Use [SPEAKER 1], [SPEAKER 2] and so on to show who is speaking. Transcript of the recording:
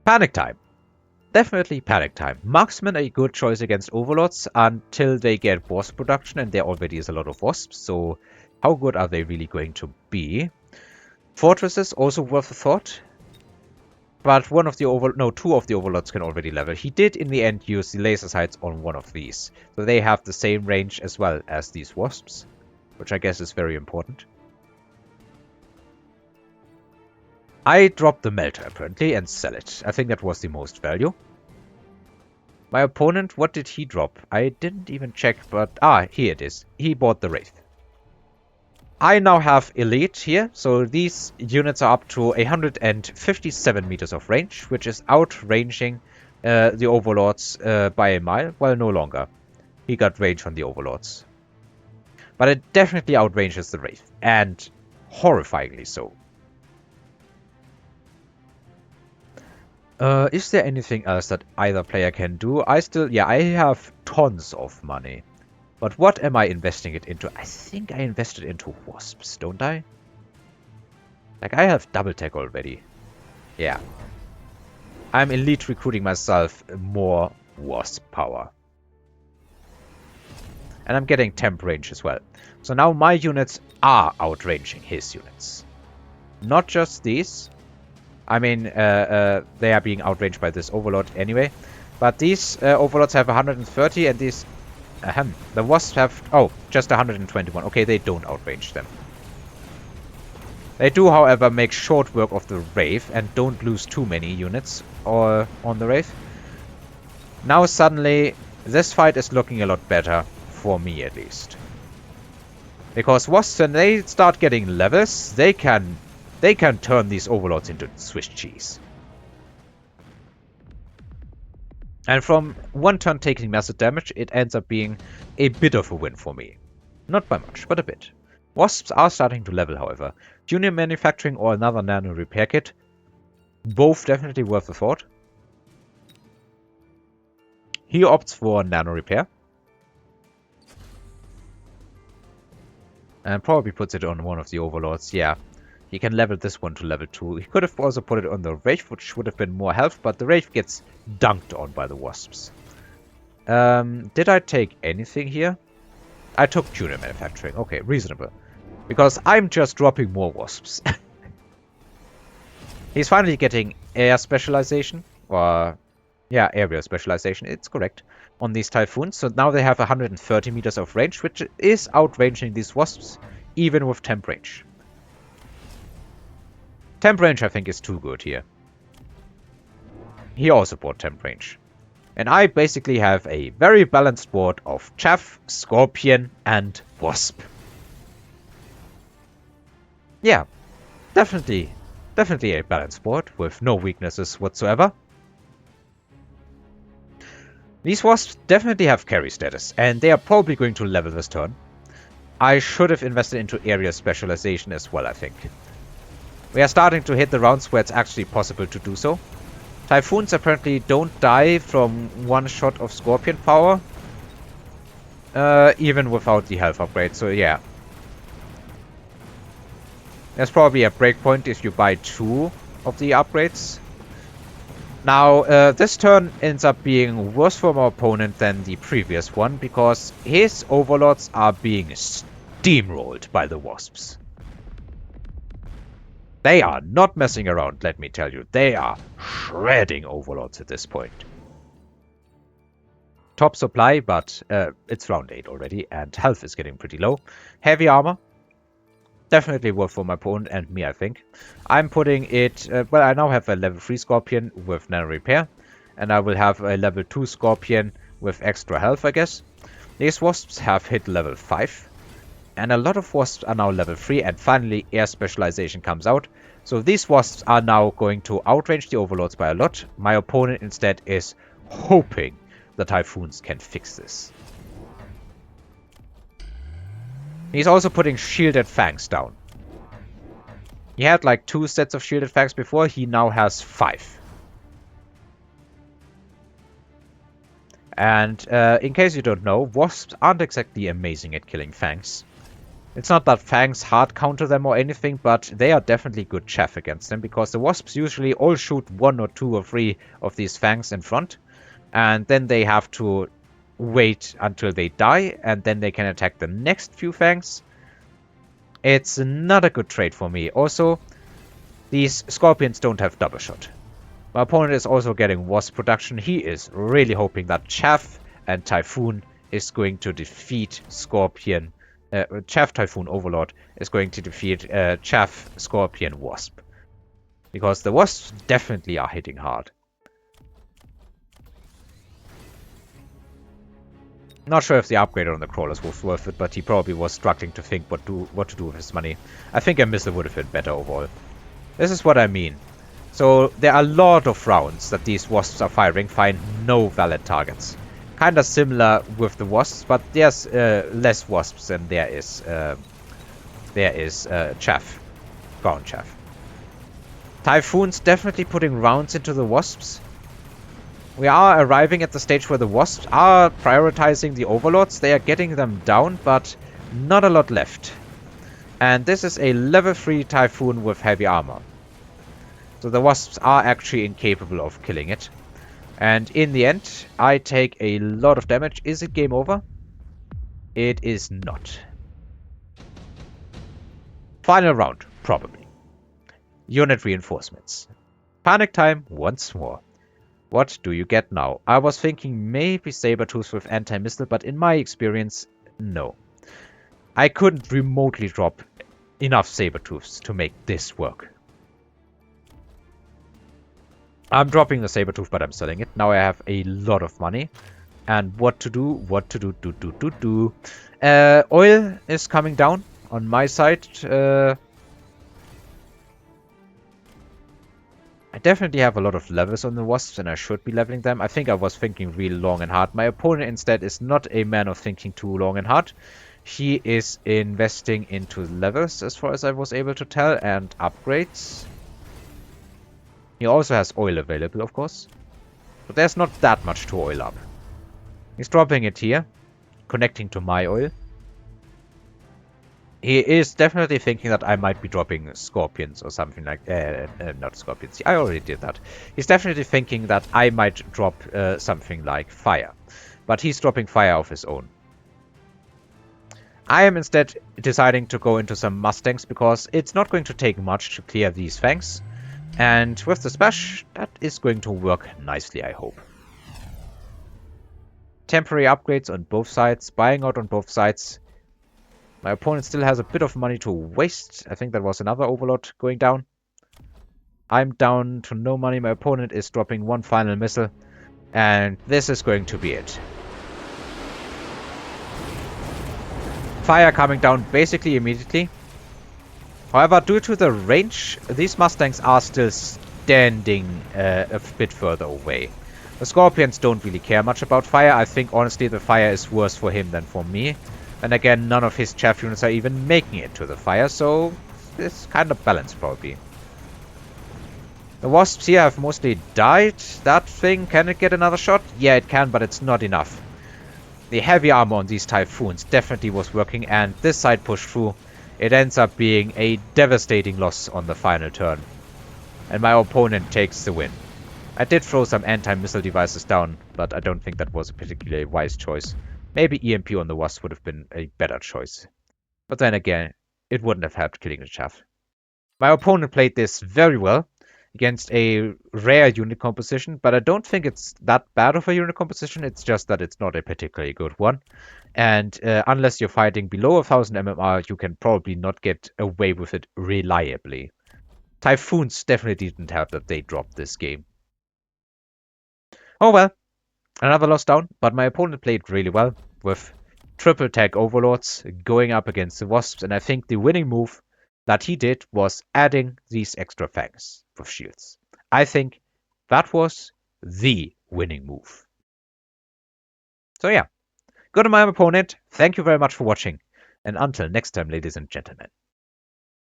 [SPEAKER 1] Panic time. Definitely panic time. Marksmen are a good choice against overlords until they get wasp production, and there already is a lot of wasps, so how good are they really going to be? Fortresses also worth a thought. But two of the overlords can already level. He did in the end use the laser sights on one of these. So they have the same range as well as these wasps, which I guess is very important. I dropped the melter apparently and sell it. I think that was the most value. My opponent, what did he drop? I didn't even check, but here it is. He bought the Wraith. I now have Elite here, so these units are up to 157 meters of range, which is outranging the Overlords by a mile. Well, no longer. He got range on the Overlords. But it definitely outranges the Wraith, and horrifyingly so. Is there anything else that either player can do? I have tons of money. But what am I investing it into? I think I invested into wasps, don't I? Like, I have double tech already. Yeah. I'm elite recruiting myself more wasp power. And I'm getting temp range as well. So now my units are outranging his units. Not just these. I mean, they are being outranged by this Overlord anyway. But these Overlords have 130 and these... the Wasps have... just 121. Okay, they don't outrange them. They do, however, make short work of the Wraith and don't lose too many units on the Wraith. Now suddenly, this fight is looking a lot better, for me at least. Because Wasps, when they start getting levels, they can turn these Overlords into Swiss cheese. And from one turn taking massive damage, it ends up being a bit of a win for me. Not by much, but a bit. Wasps are starting to level, however. Junior manufacturing or another nano repair kit. Both definitely worth a thought. He opts for nano repair. And probably puts it on one of the Overlords, yeah. He can level this one to level 2. He could have also put it on the Wraith, which would have been more health, but the Wraith gets dunked on by the Wasps. Did I take anything here? I took junior manufacturing. Okay, reasonable. Because I'm just dropping more Wasps. He's finally getting air specialization. Or, yeah, area specialization. It's correct. On these Typhoons. So now they have 130 meters of range, which is outranging these Wasps, even with temp range. Temp range, I think, is too good here. He also bought temp range. And I basically have a very balanced board of Chaff, Scorpion, and Wasp. Yeah, definitely a balanced board with no weaknesses whatsoever. These Wasps definitely have carry status, and they are probably going to level this turn. I should have invested into area specialization as well, I think. We are starting to hit the rounds where it's actually possible to do so. Typhoons apparently don't die from one shot of Scorpion power. Even without the health upgrade, so yeah. There's probably a breakpoint if you buy 2 of the upgrades. Now, this turn ends up being worse for my opponent than the previous one, because his Overlords are being steamrolled by the Wasps. They are not messing around, let me tell you. They are shredding Overlords at this point. Top supply, but it's round 8 already, and health is getting pretty low. Heavy armor. Definitely worth for my opponent and me, I think. I'm putting it... well, I now have a level 3 Scorpion with nano repair. And I will have a level 2 Scorpion with extra health, I guess. These Wasps have hit level 5. And a lot of Wasps are now level 3, and finally air specialization comes out. So these Wasps are now going to outrange the Overlords by a lot. My opponent instead is hoping the Typhoons can fix this. He's also putting shielded fangs down. He had like 2 sets of shielded fangs before, he now has 5. And in case you don't know, Wasps aren't exactly amazing at killing fangs. It's not that Fangs hard counter them or anything, but they are definitely good chaff against them, because the Wasps usually all shoot 1 or 2 or 3 of these Fangs in front, and then they have to wait until they die, and then they can attack the next few Fangs. It's not a good trade for me. Also, these Scorpions don't have double shot. My opponent is also getting Wasp production. He is really hoping that Chaff and Typhoon is going to defeat Scorpion. Chaff, Typhoon, Overlord is going to defeat Chaff, Scorpion, Wasp. Because the Wasps definitely are hitting hard. Not sure if the upgrade on the crawlers was worth it, but he probably was struggling to think what to do with his money. I think a missile would have been better overall. This is what I mean. So there are a lot of rounds that these Wasps are firing find no valid targets. Kinda similar with the Wasps, but there's less Wasps than there is Chaff. Ground Chaff. Typhoon's definitely putting rounds into the Wasps. We are arriving at the stage where the Wasps are prioritizing the Overlords. They are getting them down, but not a lot left. And this is a level 3 Typhoon with heavy armor. So the Wasps are actually incapable of killing it. And in the end, I take a lot of damage. Is it game over? It is not. Final round, probably. Unit reinforcements. Panic time once more. What do you get now? I was thinking maybe Sabertooth with anti-missile, but in my experience, no. I couldn't remotely drop enough Sabertooths to make this work. I'm dropping the Sabertooth, but I'm selling it. Now I have a lot of money. And what to do. Oil is coming down on my side. I definitely have a lot of levels on the Wasps, and I should be leveling them. I think I was thinking real long and hard. My opponent instead is not a man of thinking too long and hard. He is investing into levels, as far as I was able to tell, and upgrades. He also has oil available, of course. But there's not that much to oil up. He's dropping it here, connecting to my oil. He is definitely thinking that I might be dropping Scorpions or something like... not Scorpions. I already did that. He's definitely thinking that I might drop something like Fire. But he's dropping Fire of his own. I am instead deciding to go into some Mustangs, because it's not going to take much to clear these Fangs. And with the Smash, that is going to work nicely, I hope. Temporary upgrades on both sides, buying out on both sides. My opponent still has a bit of money to waste. I think that was another Overlord going down. I'm down to no money. My opponent is dropping one final missile. And this is going to be it. Fire coming down basically immediately. However, due to the range, these Mustangs are still standing a bit further away. The Scorpions don't really care much about fire. I think, honestly, the fire is worse for him than for me. And again, none of his chaff units are even making it to the fire, so it's kind of balanced, probably. The Wasps here have mostly died. That thing, can it get another shot? Yeah, it can, but it's not enough. The heavy armor on these Typhoons definitely was working, and this side pushed through. It ends up being a devastating loss on the final turn. And my opponent takes the win. I did throw some anti-missile devices down, but I don't think that was a particularly wise choice. Maybe EMP on the Wasp would have been a better choice. But then again, it wouldn't have helped killing the chaff. My opponent played this very well against a rare unit composition, but I don't think it's that bad of a unit composition. It's just that it's not a particularly good one. And unless you're fighting below 1000 MMR, you can probably not get away with it reliably. Typhoons definitely didn't help that they dropped this game. Oh well, another loss down, but my opponent played really well with triple tag Overlords going up against the Wasps, and I think the winning move that he did was adding these extra Fangs with shields. I think that was the winning move. So yeah, good on my opponent. Thank you very much for watching, and until next time, ladies and gentlemen.